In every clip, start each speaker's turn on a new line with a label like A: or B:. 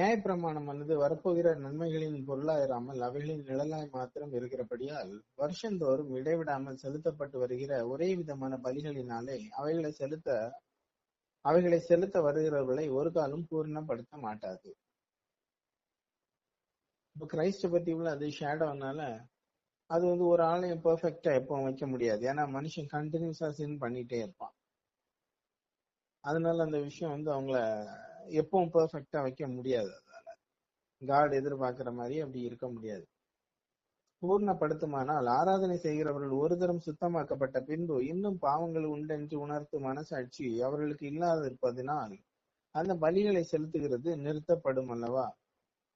A: நியாயப்பிரமாணமானது வரப்போகிற நன்மைகளின் பொருளாயிராமல் அவைகளின் நிழலாய் மாத்திரம் இருக்கிறபடியால் வருஷந்தோறும் இடைவிடாமல் செலுத்தப்பட்டு வருகிற ஒரே விதமான பலிகளினாலே அவைகளை செலுத்த வருகிறவர்களை ஒரு காலம் பூர்ணப்படுத்த மாட்டாது. இப்ப கிரைஸ்ட பத்தி உள்ள அது ஷேடோனால அது ஒரு ஆலயம் பெர்ஃபெக்டா எப்பவும் வைக்க முடியாது. ஏன்னா மனுஷன் கண்டினியூஸா சின் பண்ணிட்டே இருப்பான். அதனால அந்த விஷயம் அவங்கள எப்பவும் பெர்ஃபெக்டா வைக்க முடியாது. அதனால காட் எதிர்பார்க்கிற மாதிரி அப்படி இருக்க முடியாது. பூர்ணப்படுத்துமானால் ஆராதனை செய்கிறவர்கள் ஒரு தரம் சுத்தமாக்கப்பட்ட பின்பு இன்னும் பாவங்கள் உண்டென்று உணர்த்தும் மனசாட்சி அவர்களுக்கு இல்லாத இருப்பதனால் அந்த பலிகளை செலுத்துகிறது நிறுத்தப்படும் அல்லவா?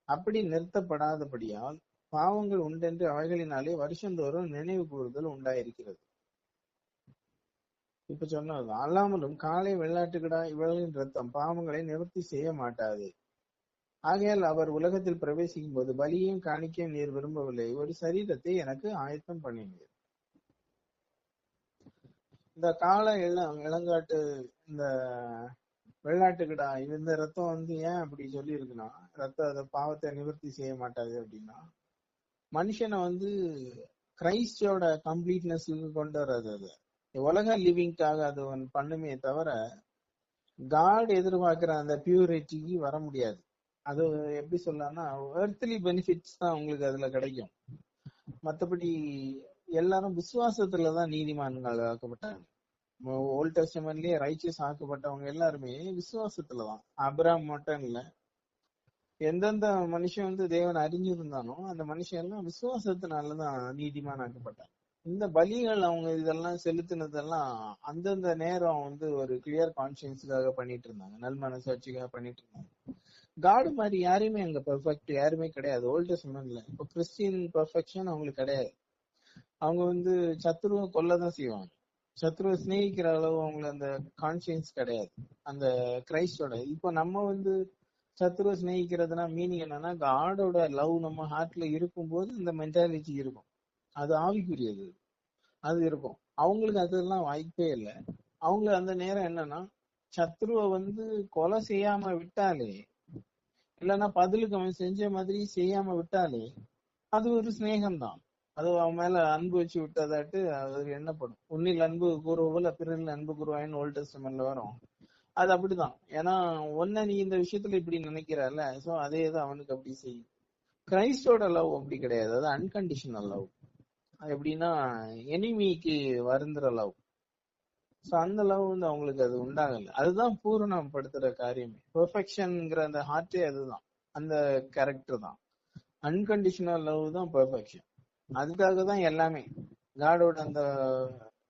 A: அப்படி நிறுத்தப்படாதபடியால் பாவங்கள் உண்டென்று அவைகளினாலே வருஷந்தோறும் நினைவு கூறுதல் உண்டாயிருக்கிறது. இப்ப சொன்னது அல்லாமலும் காலை வெள்ளாட்டுக்கிடா இவர்களின் ரத்தம் பாவங்களை நிவர்த்தி செய்ய மாட்டாது. ஆகையால் அவர் உலகத்தில் பிரவேசிக்கும் போது பலியையும் காணிக்கையும் நீர் விரும்பவில்லை, ஒரு சரீரத்தை எனக்கு ஆயத்தம் பண்ணினீர். இந்த காலை இளங்காட்டு இந்த வெள்ளாட்டுக்கிடா இந்த ரத்தம் ஏன் அப்படி சொல்லி இருக்குன்னா, ரத்த பாவத்தை நிவர்த்தி செய்ய மாட்டாது அப்படின்னா, மனுஷனை கிரைஸ்டோட கம்ப்ளீட்னஸ்க்கு கொண்டு வர்றது. அது உலக லிவிங்காக அது பண்ணுமே தவிர காட் எதிர்பார்க்கிற அந்த பியூரிட்டிக்கு வர முடியாது. அது எப்படி சொல்லலாம்னா எர்த்லி பெனிஃபிட்ஸ் தான் உங்களுக்கு அதுல கிடைக்கும். மற்றபடி எல்லாரும் விசுவாசத்துலதான் நீதிமான்கள் ஆக்கப்பட்டாங்க. ஓல்ட் டெஸ்டமெண்ட்லயே ரைச்சியஸ் ஆக்கப்பட்டவங்க எல்லாருமே விசுவாசத்துலதான். அபிராம் மட்டும் இல்ல, எந்தெந்த மனுஷன் தேவன் அறிஞ்சிருந்தானோ அந்த மனுஷன் எல்லாம் விசுவாசத்தினாலதான் நீதிமான் ஆக்கப்பட்டாங்க. இந்த பலிகள் அவங்க இதெல்லாம் செலுத்தினதெல்லாம் அந்தந்த நேரம் ஒரு கிளியர் கான்சியன்ஸுக்காக பண்ணிட்டு இருந்தாங்க, நல் மனசாட்சிக்காக பண்ணிட்டு இருந்தாங்க. காடு மாதிரி யாருமே அங்க பெர்ஃபெக்ட் யாருமே கிடையாது ஓல்ட் டெஸ்டமெண்ட்ல. இப்போ கிறிஸ்டியன் பெர்ஃபெக்ஷன் அவங்களுக்கு கிடையாது. அவங்க சத்துருவை கொல்லதான் செய்வாங்க. சத்துருவை சிநேகிக்கிற அளவு அவங்களுக்கு அந்த கான்சியன்ஸ் கிடையாது அந்த கிரைஸ்டோட. இப்போ நம்ம சத்துருவை சிநேகிக்கிறதுனா மீனிங் என்னன்னா, காடோட லவ் நம்ம ஹார்ட்ல இருக்கும்போது இந்த மென்டாலிட்டி இருக்கும். அது ஆவிக்குரியது, அது இருக்கும். அவங்களுக்கு அதெல்லாம் வாய்ப்பே இல்லை. அவங்களுக்கு அந்த நேரம் என்னன்னா, சத்ருவை கொலை செய்யாம விட்டாலே, இல்லைன்னா பதிலுக்கு அவன் செஞ்ச மாதிரி செய்யாம விட்டாலே அது ஒரு சிநேகம்தான். அது அவன் மேல அன்பு வச்சு விட்டதாட்டு அது எண்ணப்படும். உன்னில் அன்பு கூறுவோல பிறரில் அன்பு கூறுவாயின்னு ஓல்ட் டெஸ்டமெண்ட்ல வரும். அது அப்படிதான். ஏன்னா நீ இந்த விஷயத்துல இப்படி நினைக்கிறல்ல, சோ அதேதான் அவனுக்கு அப்படி செய்யும். கிரைஸ்டோட லவ் அப்படி கிடையாது, அது அன்கண்டிஷனல் லவ். எப்படின்னா எனிமிக்கு வருந்துற லவ். சோ அந்த லவ் அவங்களுக்கு அது உண்டாகல. அதுதான் பூரணப்படுத்துற காரியமே. பெர்ஃபெக்ஷன்ங்கிற அந்த ஹார்ட்டே அதுதான், அந்த கேரக்டர் தான். அன்கண்டிஷனல் லவ் தான் பெர்ஃபெக்ஷன். அதுக்காக தான் எல்லாமே காடோட அந்த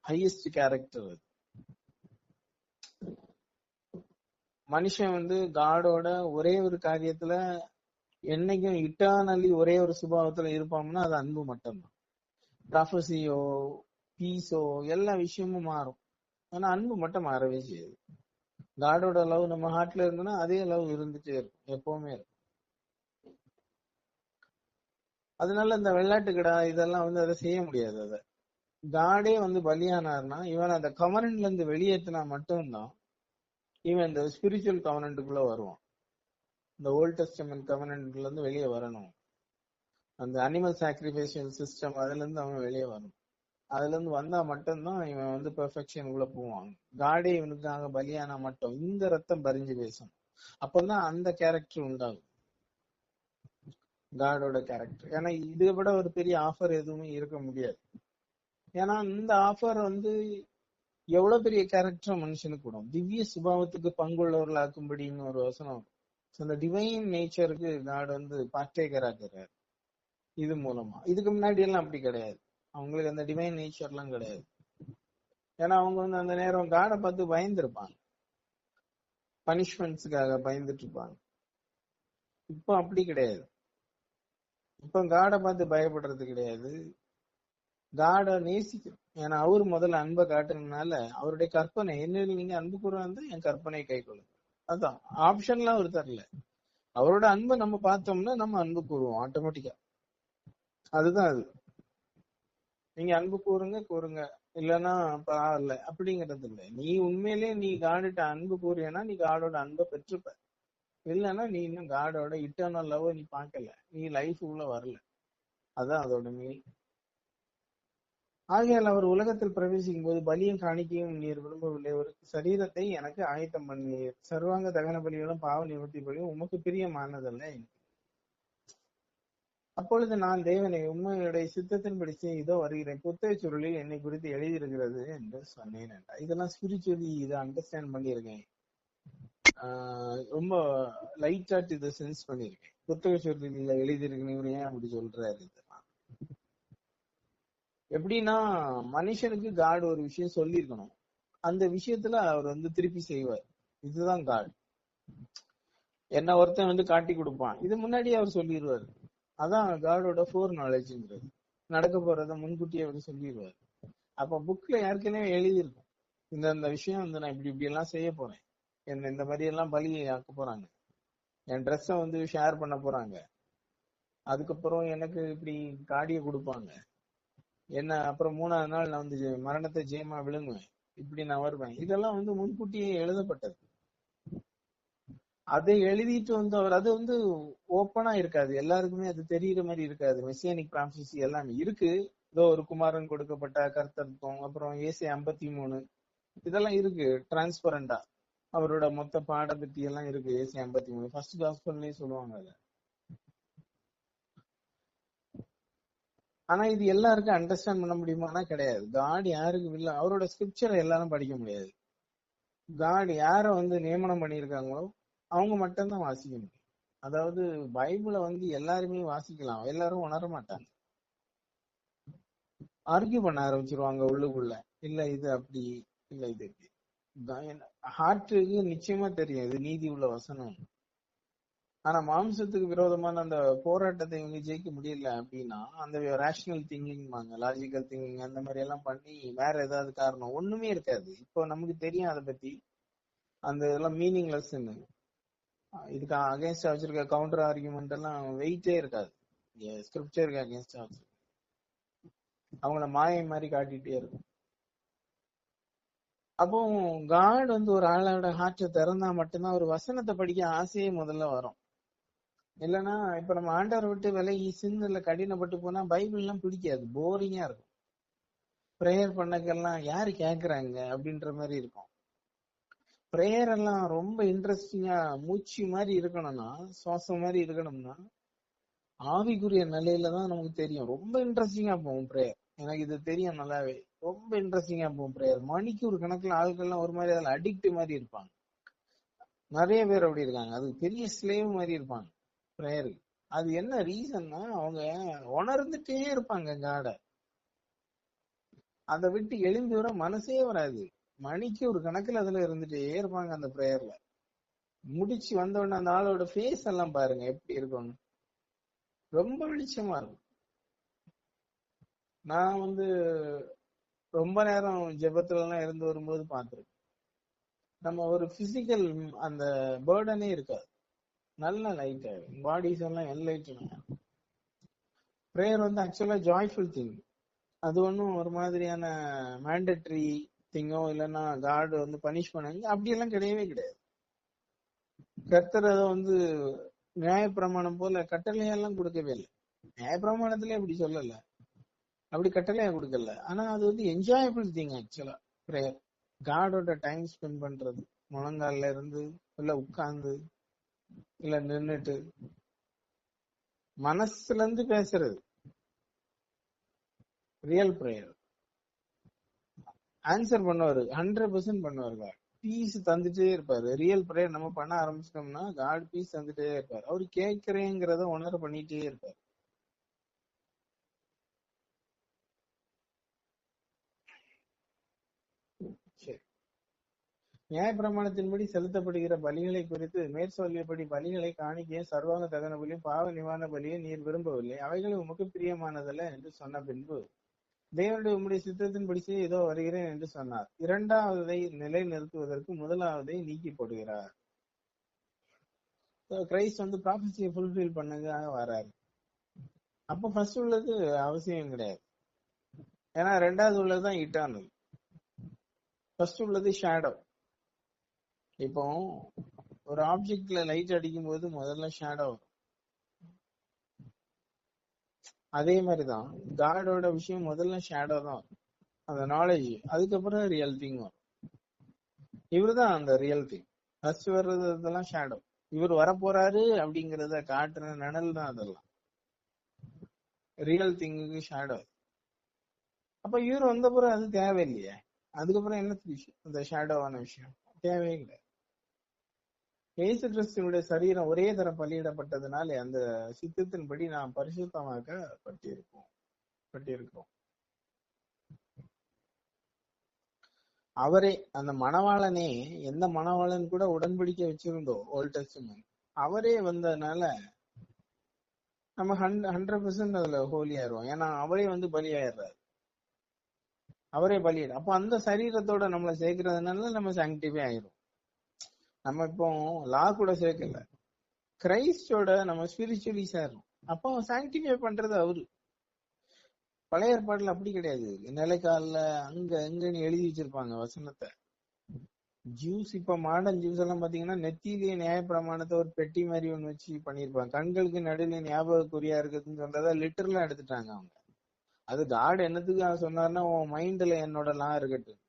A: ஹையஸ்ட் கேரக்டர். அது மனுஷன் காடோட ஒரே ஒரு காரியத்துல என்னைக்கும் இட்டர்னலி ஒரே ஒரு சுபாவத்துல இருப்பாங்கன்னா அது அன்பு மட்டும்தான். ப்ராஃபஸியோ பீஸோ எல்லா விஷயமும் மாறும், ஆனா அன்பு மட்டும் மாறவே செய்யாது. காடோட லவ் நம்ம ஹார்ட்ல இருந்ததுன்னா அதே லவ் இருந்துட்டே இருக்கும், எப்பவுமே இருக்கும். அதனால இந்த வெள்ளாட்டுக்கடா இதெல்லாம் அதை செய்ய முடியாது. அதை காடே பலியானார்னா இவன் அந்த கவர்னன்ட்ல இருந்து வெளியேற்றினா மட்டும்தான் இவன் இந்த ஸ்பிரிச்சுவல் கவர்னன்ட்டுக்குள்ள வருவான். இந்த ஓல்ட் டெஸ்டமென்ட் கவர்னன்ட்ல இருந்து வெளியே வரணும். அந்த அனிமல் சாக்ரிஃபைஷியல் சிஸ்டம் அதுல இருந்து அவன் வெளியே வரணும். அதுல இருந்து வந்தா மட்டும்தான் இவன் பெர்ஃபெக்ஷனுக்குள்ள போவான். காடே இவனுக்காக பலியானா மட்டும் இந்த ரத்தம் பறிஞ்சு பேசும். அப்பதான் அந்த கேரக்டர் உண்டாகும், காடோட கேரக்டர். ஏன்னா இதை விட ஒரு பெரிய ஆஃபர் எதுவுமே இருக்க முடியாது. ஏன்னா இந்த ஆஃபர் எவ்வளவு பெரிய கேரக்டர் மனுஷனுக்கு கூடும். திவ்ய சுபாவத்துக்கு பங்குள்ளவர்களாக்கும்படின்னு ஒரு வசனம். அந்த டிவைன் நேச்சருக்கு காட் பார்ட்டேக்கர் ஆகிறார் இது மூலமா. இதுக்கு முன்னாடி எல்லாம் அப்படி கிடையாது, அவங்களுக்கு அந்த டிவைன் நேச்சர் எல்லாம் கிடையாது. ஏன்னா அவங்க அந்த நேரம் காடை பார்த்து பயந்துருப்பாங்க, பனிஷ்மெண்ட்ஸுக்காக பயந்துட்டு இருப்பாங்க. இப்போ அப்படி கிடையாது. இப்போ காடை பார்த்து பயப்படுறது கிடையாது, காடை நேசிக்கும். ஏன்னா அவரு முதல்ல அன்பை காட்டுறதுனால அவருடைய கற்பனை என்ன, நீங்க அன்பு கூறுவாங்க என் கற்பனை கை கொள்ளுங்க. அதான் ஆப்ஷன்லாம் அவர் தரல. அவரோட அன்பை நம்ம பார்த்தோம்னா நம்ம அன்பு கூறுவோம் ஆட்டோமேட்டிக்கா. அதுதான் அது. நீங்க அன்பு கூறுங்க இல்லைன்னா பரவாயில்ல அப்படிங்கிறது இல்லை. நீ உண்மையிலேயே நீ காடிட்ட அன்பு கூறியனா நீ காடோட அன்பை பெற்றுப்ப. இல்லைன்னா நீ இன்னும் காடோட இட்டர்னல் லவ் நீ பார்க்கல, நீ லைஃபுக்குள்ள வரல. அதான் அதோட மீனிங். ஆகையால் அவர் உலகத்தில் பிரவேசிக்கும் போது பலியும் காணிக்கையும் நீர் விரும்பவில்லை, ஒரு சரீரத்தை எனக்கு ஆயத்தம் பண்ணீர், சர்வாங்க தகன பலிகளும் பாவ நிவர்த்தி பலியும் உமக்கு பிரியமானதல்ல. அப்பொழுது நான் தேவனை உண்மையுடைய சித்தத்தின்படி இதோ வருகிறேன், புத்தக சுருளில் என்னை குறித்து எழுதியிருக்கிறது என்று சொன்னேன் என்றார். இதெல்லாம் ஸ்பிரிச்சுவலி இதை அண்டர்ஸ்டாண்ட் பண்ணியிருக்கேன். ரொம்ப லைட்டாட்டு இதை சென்ஸ் பண்ணியிருக்கேன். புத்தக சுருளில் எழுதியிருக்கணும் ஏன் அப்படி சொல்றாரு இதெல்லாம். எப்படின்னா மனுஷனுக்கு காட் ஒரு விஷயம் சொல்லியிருக்கணும், அந்த விஷயத்துல அவர் திருப்பி செய்வார். இதுதான் காட். என்ன ஒருத்தன் காட்டி கொடுப்பான், இது முன்னாடியே அவர் சொல்லிடுவாரு. அதான் காடோட ஃபோர் நாலேஜ்ங்கிறது. நடக்க போறத முன்கூட்டியே அவர் சொல்லிடுவாரு. அப்ப புக்ல ஏற்கனவே எழுதியிருக்கும், இந்த விஷயம் நான் இப்படி எல்லாம் செய்ய போறேன், என்ன இந்த மாதிரி எல்லாம் பலி ஆக்க போறாங்க, என் ட்ரெஸ்ஸை ஷேர் பண்ண போறாங்க, அதுக்கப்புறம் எனக்கு இப்படி காடியை கொடுப்பாங்க, என்ன அப்புறம் 3ஆவது நாள் நான் மரணத்தை ஜெயமா விழுங்குவேன், இப்படி நான் வருவேன். இதெல்லாம் முன்கூட்டியே எழுதப்பட்டது. அதை எழுதிட்டு அவர் அது ஓப்பனா இருக்காது, எல்லாருக்குமே அது தெரியுற மாதிரி இருக்காது. மெசியானிக் ப்ராஃபஸி எல்லாமே இருக்கு. ஏதோ ஒரு குமாரன் கொடுக்கப்பட்ட கர்த்தத்துவம், அப்புறம் ஏசி 53 இதெல்லாம் இருக்கு டிரான்ஸ்பரண்டா. அவரோட மொத்த பாட பத்தி எல்லாம் இருக்கு. ஏசி 53 ஃபர்ஸ்ட் காஸ்பல்லே சொல்லுவாங்க அத. ஆனா இது எல்லாருக்கும் அண்டர்ஸ்டாண்ட் பண்ண முடியுமானா கிடையாது. காட் யாருக்கு இல்ல, அவரோட ஸ்கிரிப்சரை எல்லாரும் படிக்க முடியாது. காட் யார நியமனம் பண்ணியிருக்காங்களோ அவங்க மட்டும்தான் வாசிக்க முடியும். அதாவது பைபிளை எல்லாருமே வாசிக்கலாம், எல்லாரும் உணர மாட்டாங்க, ஆர்கியூ பண்ண ஆரம்பிச்சிருவாங்க உள்ளுக்குள்ள. இல்ல இது அப்படி, இல்ல இது எப்படி. ஹார்ட்டுக்கு நிச்சயமா தெரியும் இது நீதி உள்ள வசனம். ஆனா மாம்சத்துக்கு விரோதமான அந்த போராட்டத்தை ஜெயிக்க முடியல அப்படின்னா அந்த ரேஷனல் திங்கிங், லாஜிக்கல் திங்கிங் அந்த மாதிரி எல்லாம் பண்ணி வேற ஏதாவது காரணம் ஒண்ணுமே இருக்காது. இப்போ நமக்கு தெரியும் அதை பத்தி, அந்த இதெல்லாம் மீனிங்லெஸ். இதுக்கு அகேன்ஸ்டா வச்சிருக்க கவுண்டர் ஆர்குமெண்ட் எல்லாம் வெயிட்டே இருக்காது. ஸ்கிரிப்சருக்கு அகேன்ஸ்டா வச்சிருக்க அவங்கள மாயை மாதிரி காட்டிட்டே இருக்கும். அப்போ காட் ஒரு ஆளோட ஹார்ட்டை திறந்தா மட்டும்தான் ஒரு வசனத்தை படிக்க ஆசையே முதல்ல வரும். இல்லைன்னா இப்ப நம்ம ஆண்டவரை விட்டு விலகி சிந்தல கடினப்பட்டு போனா பைபிள் எல்லாம் பிடிக்காது, போரிங்கா இருக்கும். ப்ரேயர் பண்ணக்கெல்லாம் யாரு கேக்குறாங்க அப்படின்ற மாதிரி இருக்கும். ப்ரேயர் எல்லாம் ரொம்ப இன்ட்ரெஸ்டிங்கா மூச்சு மாதிரி இருக்கணும்னா, சுவாசம் மாதிரி இருக்கணும்னா ஆவிக்குரிய நிலையில தான் நமக்கு தெரியும். ரொம்ப இன்ட்ரெஸ்டிங்கா போகும் ப்ரேயர். எனக்கு இது தெரியும் நல்லாவே. ரொம்ப இன்ட்ரெஸ்டிங்கா போகும் ப்ரேயர். மணிக்கு ஒரு கணக்குல ஆட்கள்லாம் ஒரு மாதிரி அதில் அடிக்ட் மாதிரி இருப்பாங்க. நிறைய பேர் அப்படி இருக்காங்க, அது பெரிய ஸ்லேவ் மாதிரி இருப்பாங்க ப்ரேயருக்கு. அது என்ன ரீசன்னா அவங்க உணர்ந்துட்டே இருப்பாங்க காட. அதை விட்டு எழுந்து வர மனசே வராது. மணிக்கு ஒரு கணக்குல அதுல இருந்துட்டே இருப்பாங்க அந்த ப்ரேயர்ல. முடிச்சு வந்த உடனே அந்த ஆளோட ஃபேஸ் எல்லாம் பாருங்க எப்படி இருக்கணும், ரொம்ப வெளிச்சமா இருக்கும். நான் ரொம்ப நேரம் ஜெபத்துல எல்லாம் இருந்து வரும்போது பார்த்திருக்கேன். நம்ம ஒரு பிசிக்கல் அந்த பேர்டனே இருக்காது, நல்ல லைட் ஆகும், பாடிஸ் எல்லாம் என்லைட்டனா. ப்ரேயர் ஆக்சுவலா ஜாய்ஃபுல் திங். அது ஒன்றும் ஒரு மாதிரியான மேண்டட்ரி திங்கோ இல்லைன்னா காட் பனிஷ் பண்ணாங்க அப்படியெல்லாம் கிடையவே கிடையாது. கர்த்தர் அதை நியாயப்பிரமாணம் போல கட்டளையெல்லாம் கொடுக்கவே இல்லை. நியாயப்பிரமாணத்திலே அப்படி சொல்லல, அப்படி கட்டளையா கொடுக்கல. ஆனா அது என்ஜாயபிள் திங் ஆக்சுவலா ப்ரேயர். காடோட டைம் ஸ்பெண்ட் பண்றது, முழங்கால இருந்து இல்ல உட்கார்ந்து இல்ல நின்னுட்டு மனசுல இருந்து பேசுறது ரியல் ப்ரேயர். ஆன்சர் பண்ணுவாரு, 100% பண்ணுவாரு. பீஸ் தந்துட்டே இருப்பாரு. ரியல் ப்ரேயர் நம்ம பண்ண ஆரம்பிச்சிட்டோம்னா காட் பீஸ் தந்துட்டே இருப்பாரு. அவரு கேட்கிறேங்கிறத உணர பண்ணிட்டே இருப்பாரு. நியாயப்பிரமாணத்தின்படி செலுத்தப்படுகிற பலிகளை குறித்து மேற்சொல்லியபடி பலிகளை காணிக்கையும் சர்வாங்க தகன பலியும் பாவ நிவாரண பலியும் நீர் விரும்பவில்லை, அவைகளை உமக்கு பிரியமானதல்ல என்று சொன்ன பின்பு தேவனுடைய உம்முடைய சித்தத்தின்படி இதோ வருகிறேன் என்று சொன்னார். இரண்டாவதை நிலை நிறுத்துவதற்கு முதலாவதை நீக்கி போடுகிறார். கிரைஸ்ட் ப்ராபசியை ஃபுல்ஃபில் பண்ணதுக்காக வராரு. அப்ப ஃபர்ஸ்ட் உள்ளது அவசியம் கிடையாது, ஏன்னா ரெண்டாவது உள்ளதுதான் இட்டர்னல். ஃபர்ஸ்ட் உள்ளது ஷேடோ. இப்போ ஒரு ஆப்ஜெக்ட்ல லைட் அடிக்கும் போது முதல்ல ஷேடோ வரும். அதே மாதிரிதான் காடோட விஷயம் முதல்ல ஷேடோ தான் வரும், அந்த நாலேஜ். அதுக்கப்புறம் ரியல் திங் வரும். இவருதான் அந்த ரியல் திங். ஃபர்ஸ்ட் வர்றது இதெல்லாம் ஷேடோ. இவர் வரப்போறாரு அப்படிங்கறத காட்டுற நிழல் தான் அதெல்லாம். ரியல் திங்குக்கு ஷேடோ. அப்ப இவர் வந்த பிறகு அது தேவையில்லையே. அதுக்கப்புறம் என்ன விஷயம் அந்த ஷேடோவான விஷயம் தேவையே கிடையாது. இயேசு கிறிஸ்துவனுடைய சரீரம் ஒரே தரம் பலியிடப்பட்டதுனால அந்த சித்தத்தின்படி நாம் பரிசுத்தமாக பட்டிருக்கோம். அவரே அந்த மணவாளனே, எந்த மணவாளன் கூட உடன்படிக்கை வச்சிருந்தோம் ஓல்ட் டெஸ்டமென்ட், அவரே வந்ததுனால நம்ம 100% அதுல ஹோலி ஆயிடுவோம். ஏன்னா அவரே பலியாயிடுறாரு, அவரே பலியிட. அப்ப அந்த சரீரத்தோட நம்மளை சேர்க்கறதுனால நம்ம சாங்டிஃபை ஆயிரும். நம்ம இப்போ லா கூட சேர்க்கல, கிரைஸ்டோட நம்ம ஸ்பிரிச்சுவலி சேர்றோம். அப்போ சாங்டிஃபை பண்றது அவரு. பழைய ஏற்பாடுல அப்படி கிடையாது. நிலைக்கால அங்க எங்கன்னு எழுதி வச்சிருப்பாங்க வசனத்தை. ஜூஸ் இப்ப மாடர்ன் ஜூஸ் எல்லாம் பாத்தீங்கன்னா நெத்தியிலேயே நியாயப்பிரமாணத்தை ஒரு பெட்டி மாதிரி ஒண்ணு வச்சு பண்ணிருப்பாங்க. கண்களுக்கு நடுவில் ஞாபகக்குறியா இருக்குதுன்னு சொல்றத லிட்டரலா எடுத்துட்டாங்க அவங்க. அது காட் என்னத்துக்கு சொன்னாருன்னா, உன் மைண்ட்ல என்னோட லா இருக்கட்டும்,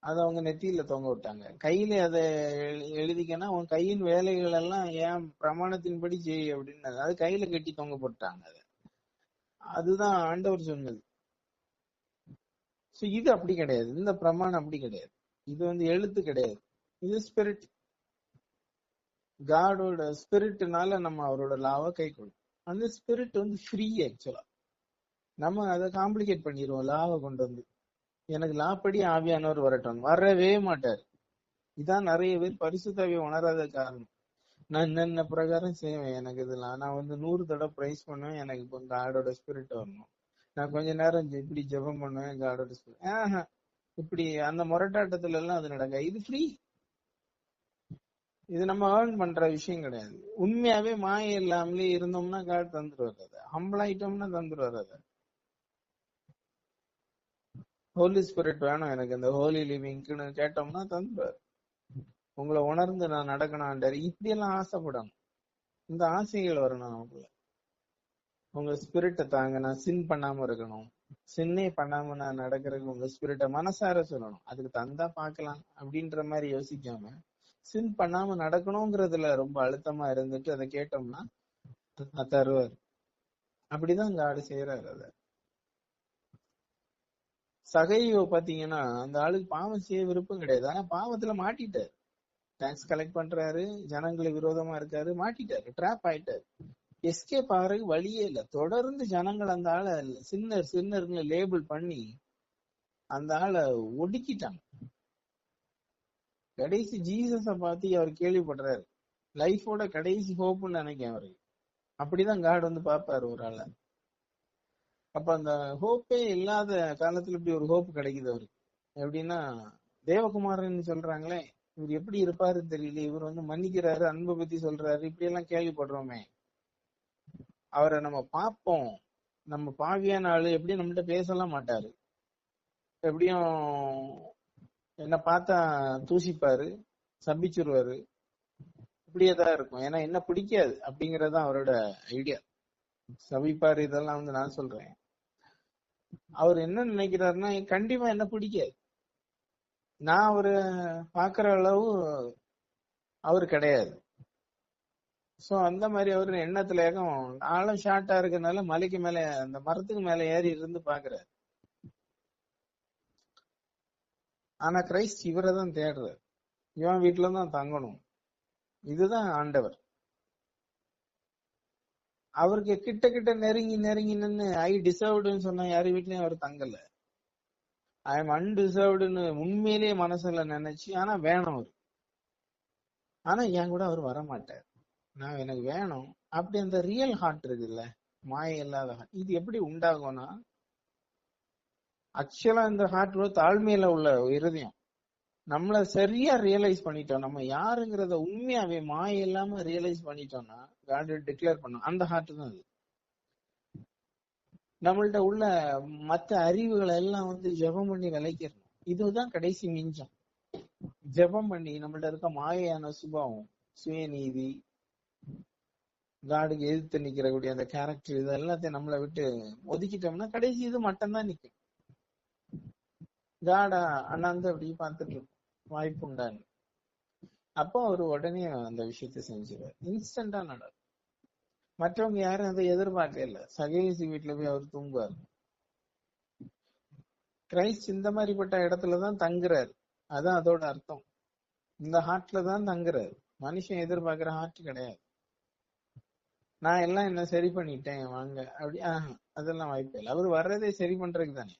A: அதை அவங்க நெத்தியில தொங்க விட்டாங்க. கையில அதை எழுதிக்கன்னா உன் கையின் வேலைகள் எல்லாம் ஏன் பிரமாணத்தின்படி செய் அப்படின்னு அது கையில கட்டி தொங்க போட்டாங்க. அதுதான் ஆண்டவர் சொன்னது. இது அப்படி கிடையாது. இந்த பிரமாணம் அப்படி கிடையாது. இது எழுத்து கிடையாது, இது ஸ்பிரிட். காடோட ஸ்பிரிட்னால நம்ம அவரோட லாவை கை கொள்ளும். அந்த ஸ்பிரிட் ஃப்ரீ. ஆக்சுவலா நம்ம அதை காம்ப்ளிகேட் பண்ணிடுவோம். லாவை கொண்டு எனக்கு லா படி ஆவியானவர் வரவே மாட்டார். இதான் நிறைய பேர் பரிசுத்தாவியை உணராத காரணம். நான் என்னென்ன பிரகாரம் செய்வேன், எனக்கு இதெல்லாம் நான் 100 தடவை பிரைஸ் பண்ணுவேன், எனக்கு இப்போ காடோட ஸ்பிரிட் வரணும். நான் கொஞ்ச நேரம் இப்படி ஜெபம் பண்ணுவேன், காடோட ஸ்பிரிட். இப்படி அந்த முரட்டாட்டத்துல எல்லாம் அது நடக்க. இது ஃப்ரீ. இது நம்ம ஏர்ன் பண்ற விஷயம் கிடையாது. உண்மையாவே மாய இல்லாமலே இருந்தோம்னா காட் தந்துருவாரு. அதை ஹம்பிள் ஆயிட்டோம்னா தந்துருவாரு. அதை ஹோலி ஸ்பிரிட் வேணும் எனக்கு, இந்த ஹோலி லிவிங்க்குன்னு கேட்டோம்னா தந்துருவாரு. உங்களை உணர்ந்து நான் நடக்கணும், இப்படி எல்லாம் ஆசைப்படணும். இந்த ஆசைகள் வரணும் நமக்குள்ள. உங்க ஸ்பிரிட்டை தாங்க, நான் சின் பண்ணாம இருக்கணும், சின்னே பண்ணாம நான் நடக்கிறதுக்கு உங்க ஸ்பிரிட்டை மனசார சொல்லணும். அதுக்கு தந்தா பாக்கலாம் அப்படின்ற மாதிரி யோசிக்காம சின் பண்ணாம நடக்கணுங்கிறதுல ரொம்ப அழுத்தமா இருந்துட்டு அதை கேட்டோம்னா தருவார். அப்படிதான் காடு செய்யறாரு. அத சகையோ பாத்தீங்கன்னா அந்த ஆளுக்கு பாவம் செய்ய விருப்பம் கிடையாது, ஆனா பாவத்துல மாட்டிட்டாரு. டாக்ஸ் கலெக்ட் பண்றாரு, ஜனங்களுக்கு விரோதமா இருக்காரு, மாட்டிட்டாரு, ட்ராப் ஆயிட்டாரு. எஸ்கேப் ஆகிறதுக்கு வழியே இல்ல. தொடர்ந்து ஜனங்கள் அந்த ஆளை சின்னர்னு லேபிள் பண்ணி அந்த ஆளை ஒடுக்கிட்டாங்க. கடைசி ஜீசஸ பார்த்து அவர் கேள்விப்படுறாரு. லைஃபோட கடைசி ஹோப்னு நினைக்கிறேன் அவருக்கு. அப்படிதான் காட் பாப்பாரு ஒரு ஆள. அப்ப அந்த ஹோப்பே இல்லாத காலத்துல இப்படி ஒரு ஹோப் கிடைக்குது அவருக்கு. எப்படின்னா தேவகுமாரன் சொல்றாங்களே, இவர் எப்படி இருப்பாருன்னு தெரியல, இவர் மன்னிக்கிறாரு, அன்பை பத்தி சொல்றாரு, இப்படி எல்லாம் கேள்விப்படுறோமே. அவரை நம்ம பார்ப்போம், நம்ம பாவியான ஆளு எப்படி நம்மகிட்ட பேசலாம் மாட்டாரு, எப்படியும் என்ன பார்த்தா தூசிப்பாரு, சபிச்சிருவாரு, இப்படியேதான் இருக்கும். ஏன்னா என்ன பிடிக்காது அப்படிங்கறதுதான் அவரோட ஐடியா. சபிப்பாரு இதெல்லாம் நான் சொல்றேன். அவர் என்ன நினைக்கிறாருன்னா, கண்டிப்பா என்ன பிடிக்காது, நான் அவரு பாக்குற அளவு அவரு கிடையாது. சோ அந்த மாதிரி அவரு எண்ணத்துல ஆழம் ஷார்ட்டா இருக்கனால மலைக்கு மேல அந்த மரத்துக்கு மேல ஏறி இருந்து பாக்குறாரு. ஆனா கிரைஸ்ட் இவரை தான் தேடுறாரு, இவன் வீட்டுலதான் தங்கணும். இதுதான் ஆண்டவர். அவருக்கு கிட்ட கிட்ட நெருங்கி நின்னு ஐ டிசர்வ்டுன்னு சொன்னா யாரு வீட்லயும் அவர் தங்கல. ஐ எம் அன்டிசர்வ்டுன்னு உண்மையிலேயே மனசுல நினைச்சு, ஆனா வேணும் அவரு. ஆனா என் கூட அவர் வரமாட்டார், நான் எனக்கு வேணும். அப்படி அந்த ரியல் ஹார்ட் இருக்குல்ல, மாய இல்லாத ஹார்ட், இது எப்படி உண்டாகும்னா, ஆக்சுவலா இந்த ஹார்ட் தாழ்மையில உள்ள இருதயம். நம்மள சரியா ரியலைஸ் பண்ணிட்டோம், நம்ம யாருங்கிறத உண்மையாவே மாய இல்லாம ரியலைஸ் பண்ணிட்டோம்னா காட் டிக்ளேர் பண்ணும். அந்த ஹார்ட் தான் அது. நம்மள்ட்ட உள்ள மத்த அறிவுகளை எல்லாம் ஜெபம் பண்ணி விளைக்கிறோம். இதுதான் கடைசி மிஞ்சம். ஜெபம் பண்ணி நம்மள்ட்ட இருக்க மாயையான சுபாவம், சுயநீதி, காடுக்கு எதிர்த்து நிக்கிறக்கூடிய அந்த கேரக்டர், இது எல்லாத்தையும் நம்மளை விட்டு ஒதுக்கிட்டோம்னா கடைசி இது மட்டும்தான் நிக்கும். காடா அண்ணாந்து அப்படி பார்த்துட்டு இருக்கும், வாய்ப்பு உண்டான்னு. அப்போ அவர் உடனே அந்த விஷயத்த செஞ்சுருவார், இன்ஸ்டன்டா நடக்கும். மற்றவங்க யாரும் அதை எதிர்பார்க்க இல்லை. சகேசி வீட்டுல போய் அவர் தூங்குவார். கிரைஸ்ட் இந்த மாதிரிப்பட்ட இடத்துலதான் தங்குறாரு. அதான் அதோட அர்த்தம். இந்த ஹார்ட்ல தான் தங்குறாரு. மனுஷன் எதிர்பார்க்கிற ஹார்ட் கிடையாது. நான் எல்லாம் என்ன சரி பண்ணிட்டேன் வாங்க அப்படி அதெல்லாம் வாய்ப்பு இல்லை. அவர் வர்றதே சரி பண்றதுக்கு தானே.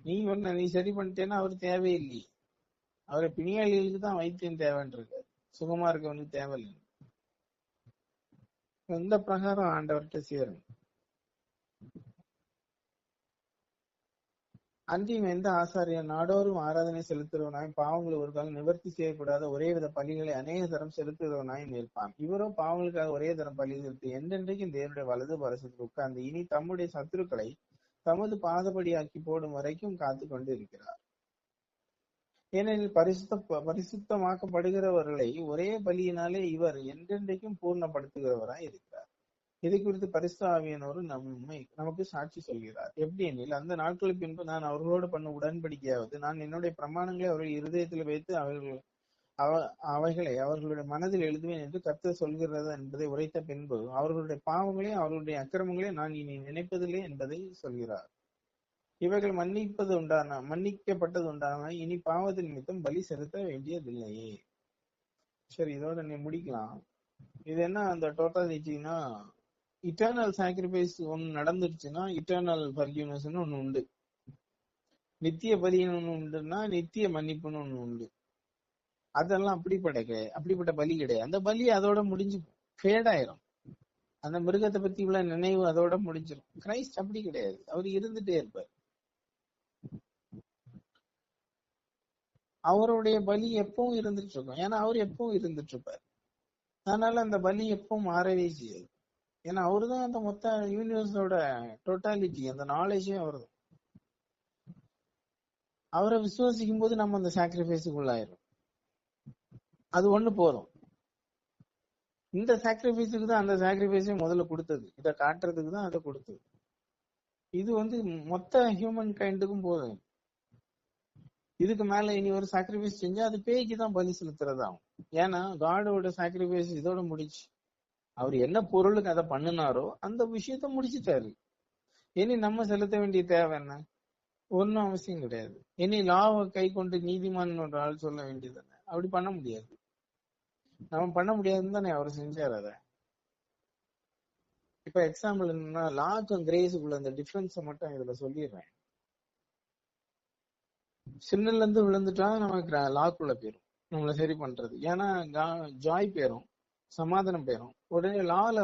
A: நீ சரி பண்ணிட்டேன்னா அவர் தேவையில்லையே. அவரை பிணியாளிகளுக்கு தான் வைத்தியம் தேவைன்றது, சுகமா இருக்கவனுக்கு தேவையில்லை. இந்த பிரகாரம் ஆண்டவர்கிட்ட சேரும். அன்றியும் எந்த ஆசாரியர் நாடோறும் ஆராதனை செலுத்துறவனாய் பாவங்களை ஒரு காலம் நிவர்த்தி செய்யக்கூடாத ஒரே வித பலிகளை அநேக தரம் செலுத்துகிறவனாய் நிற்பான். இவரோ பாவங்களுக்காக ஒரே தரம் பலி செலுத்தி என்றென்றைக்கும் தேவனுடைய வலது பரிசுக்கு உட்கார்ந்து இனி தம்முடைய சத்துருக்களை தமது பாதபடியாக்கி போடும் வரைக்கும் காத்து கொண்டு இருக்கிறார். ஏனெனில் பரிசுத்தமாக்கப்படுகிறவர்களை ஒரே பலியினாலே இவர் என்றென்றைக்கும் பூர்ணப்படுத்துகிறவராய் இருக்கிறார். இதை குறித்து பரிசுத்த ஆவியானவர் நமக்கு சாட்சி சொல்கிறார். எப்படி எனில், அந்த நாட்களுக்கு பின்பு நான் அவர்களோடு பண்ண உடன்படிக்கையாவது நான் என்னுடைய பிரமாணங்களை அவர்கள் இருதயத்தில் வைத்து அவைகளை அவர்களுடைய மனதில் எழுதுவேன் என்று கர்த்தர் சொல்கிறது என்பதை உரைத்த பின்பு அவர்களுடைய பாவங்களே அவர்களுடைய அக்கிரமங்களே நான் இனி நினைப்பதில்லை என்பதை சொல்கிறார். இவைகள் மன்னிக்கப்பட்டது உண்டான இனி பாவத்தின் நிமித்தம் பலி செலுத்த வேண்டியதில்லையே. சரி, இதோட நீ முடிக்கலாம். இது என்ன அந்த டோட்டாலிட்டினா, இட்டர்னல் சாக்ரிஃபைஸ் ஒண்ணு நடந்துருச்சுன்னா இட்டர்னல் ஃபர்கிவ்னஸ்ன்னு ஒண்ணு உண்டு, நித்திய பலின்னு ஒண்ணு உண்டுன்னா நித்திய மன்னிப்புன்னு ஒண்ணு உண்டு. அதெல்லாம் அப்படிப்பட்ட பலி கிடையாது. அந்த பலி அதோட முடிஞ்சு ஃபேட் ஆயிரும். அந்த மிருகத்தை பத்தி உள்ள நினைவு அதோட முடிஞ்சிடும். கிரைஸ்ட் அப்படி கிடையாது, அவர் இருந்துட்டே இருப்பார். அவருடைய பலி எப்பவும் இருந்துட்டு இருக்கும். ஏன்னா அவர் எப்பவும் இருந்துட்டு இருப்பார். அதனால அந்த பலி எப்பவும் மாறவே செய்யாது. ஏன்னா அவருதான் அந்த மொத்த யூனிவர்ஸோட டோட்டாலிட்டி, அந்த நாலேஜே அவர்தான். அவரை விசுவாசிக்கும் போது நம்ம அந்த சாக்ரிஃபைஸுக்குள்ளாயிரும். அது ஒண்ணு போதும். இந்த சாக்ரிஃபைஸுக்கு தான் அந்த சாக்ரிஃபைஸே முதல்ல கொடுத்தது, இதை காட்டுறதுக்கு தான் அதை கொடுத்தது. இது மொத்த ஹியூமன் கைண்டுக்கும் போதும். இதுக்கு மேல இனி ஒரு சாக்ரிஃபைஸ் செஞ்சா அது பேய்க்கு தான் பலி செலுத்துறதாகும். ஏன்னா காடோட சாக்ரிஃபைஸ் இதோட முடிச்சு. அவர் என்ன பொருளுக்கு அதை பண்ணினாரோ அந்த விஷயத்த முடிச்சுட்டாரு. இனி நம்ம செலுத்த வேண்டிய தேவை என்ன? ஒன்னும் அவசியம் கிடையாது. இனி லாவை கை கொண்டு நீதிமான் ஒரு ஆள் சொல்ல வேண்டியது தானே. அப்படி பண்ண முடியாது. நம்ம பண்ண முடியாதுன்னு தானே அவர் செஞ்சார். அதை இப்ப எக்ஸாம்பிள் என்னன்னா, லாக்கும் கிரேஸுக்குள்ள அந்த டிஃபரன்ஸை மட்டும் இதுல சொல்லிடுறேன். சின்னல இருந்து விழுந்துட்டா நமக்கு லாக்குள்ள போயிரும் நம்மள சரி பண்றது. ஏன்னா ஜாய் போயிரும், சமாதானம் போயிரும். உடனே லால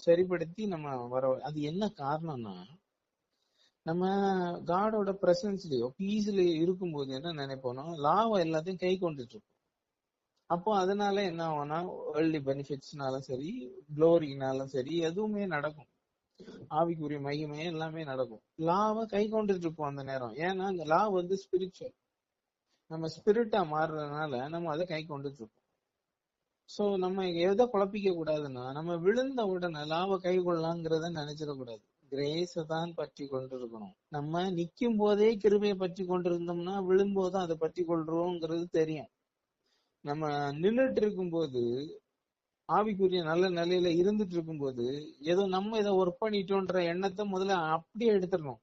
A: சரிப்படுத்தி நம்ம வர. அது என்ன காரணம்னா, நம்ம காடோட பிரசன்ஸ்லயோ பீஸ்லயோ இருக்கும்போது என்ன நினைப்போம்னா, லாவை எல்லாத்தையும் கை கொண்டுட்டு இருக்கோம். அப்போ அதனால என்ன ஆகும்னா, வேர்ல்ட்லி பெனிஃபிட்ஸ்னாலும் சரி, க்ளோரினாலும் சரி, எதுவுமே நடக்கும். ஆவிக்குரிய மகிமை எல்லாமே நடக்கும். லாவை கை கொண்டுட்டு இருப்போம் அந்த நேரம். ஏன்னா அந்த லா ஸ்பிரிச்சுவல். நம்ம ஸ்பிரிட்டா மாறுறதுனால நம்ம அதை கை கொண்டுட்டு இருப்போம். சோ நம்ம எதை குழப்பிக்க கூடாதுன்னா, நம்ம விழுந்த உடனே லாவை கை கொள்ளலாங்கிறத நினைச்சிடக்கூடாது. கிரேஸை தான் பற்றி கொண்டு இருக்கணும். நம்ம நிக்கும் போதே கிருபையை பற்றி கொண்டிருந்தோம்னா விழும்போதுதான் அதை பற்றி கொள்றோங்கிறது தெரியும். நம்ம நின்றுட்டு இருக்கும் போது, ஆவிக்குரிய நல்ல நிலையில இருந்துட்டு இருக்கும் போது, ஏதோ நம்ம இதை ஒர்க் பண்ணிட்டோன்ற எண்ணத்தை முதல்ல அப்படியே எடுத்துடணும்.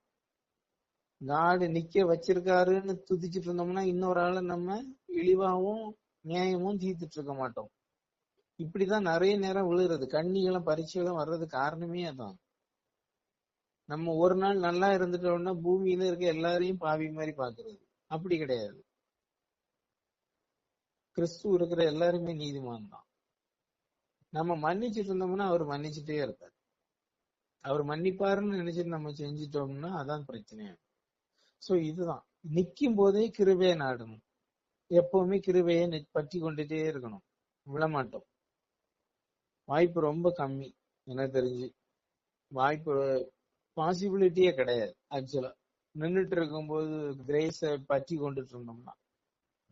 A: காடு நிக்க வச்சிருக்காருன்னு துதிச்சிட்டு இருந்தோம்னா இன்னொரு ஆளை நம்ம இழிவாவும் நியாயமும் தீர்த்துட்டு இருக்க மாட்டோம். இப்படிதான் நிறைய நேரம் விழுறது, கண்ணிகளும் பரீட்சைகளும் வர்றது காரணமே அதான். நம்ம ஒரு நாள் நல்லா இருந்துட்டோம்னா பூமியில இருக்க எல்லாரையும் பாவி மாதிரி பாக்குறது. அப்படி கிடையாது. கிறிஸ்து இருக்கிற எல்லாருமே நீதிமான் தான். நம்ம மன்னிச்சுட்டு இருந்தோம்னா அவர் மன்னிச்சுட்டே இருப்பார். அவர் மன்னிப்பாருன்னு நினைச்சிட்டு நம்ம செஞ்சிட்டோம்னா அதான் பிரச்சனை. சோ இதுதான், நிக்கும் போதே கிருபையை நாடணும். எப்பவுமே கிருபையை பற்றி கொண்டுட்டே இருக்கணும், விழமாட்டோம். வாய்ப்பு ரொம்ப கம்மி எனக்கு தெரிஞ்சு. வாய்ப்பு பாசிபிலிட்டியே கிடையாது. ஆக்சுவலா நின்றுட்டு இருக்கும்போது கிரேஸை பற்றி கொண்டுட்டு இருந்தோம்னா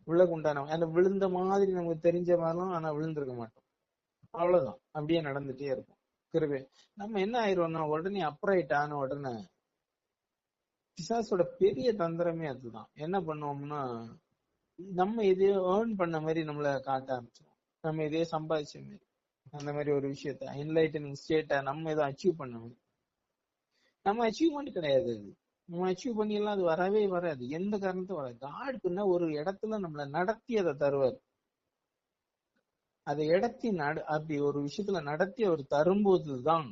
A: விழக்குண்டான அந்த விழுந்த மாதிரி நமக்கு தெரிஞ்ச மாதிரிலாம் ஆனா விழுந்திருக்க மாட்டோம். அவ்வளவுதான், அப்படியே நடந்துட்டே இருக்கும். கிருபை நம்ம என்ன ஆயிரோம்னா உடனே அப்ரைட் ஆன உடனே பிசாசோட பெரிய தந்திரமே அதுதான். என்ன பண்ணுவோம்னா நம்ம எதையோ ஏர்ன் பண்ண மாதிரி நம்மள காட்ட ஆரம்பிச்சிடும். நம்ம எதையோ சம்பாதிச்ச மாதிரி அந்த மாதிரி ஒரு விஷயத்த என்லைட்டனிங் ஸ்டேட்டை நம்ம ஏதோ அச்சீவ் பண்ண மாதிரி. நம்ம அச்சீவ்மெண்ட் கிடையாது அது. நம்ம அச்சீவ் பண்ணிடலாம், அது வரவே வராது. எந்த காரணத்தும் வராது. காடுக்குன்னா ஒரு இடத்துல நம்மளை நடத்தி அதை தருவார். அதை இடத்தி அப்படி ஒரு விஷயத்துல நடத்தி அவர் தரும்போதுதான்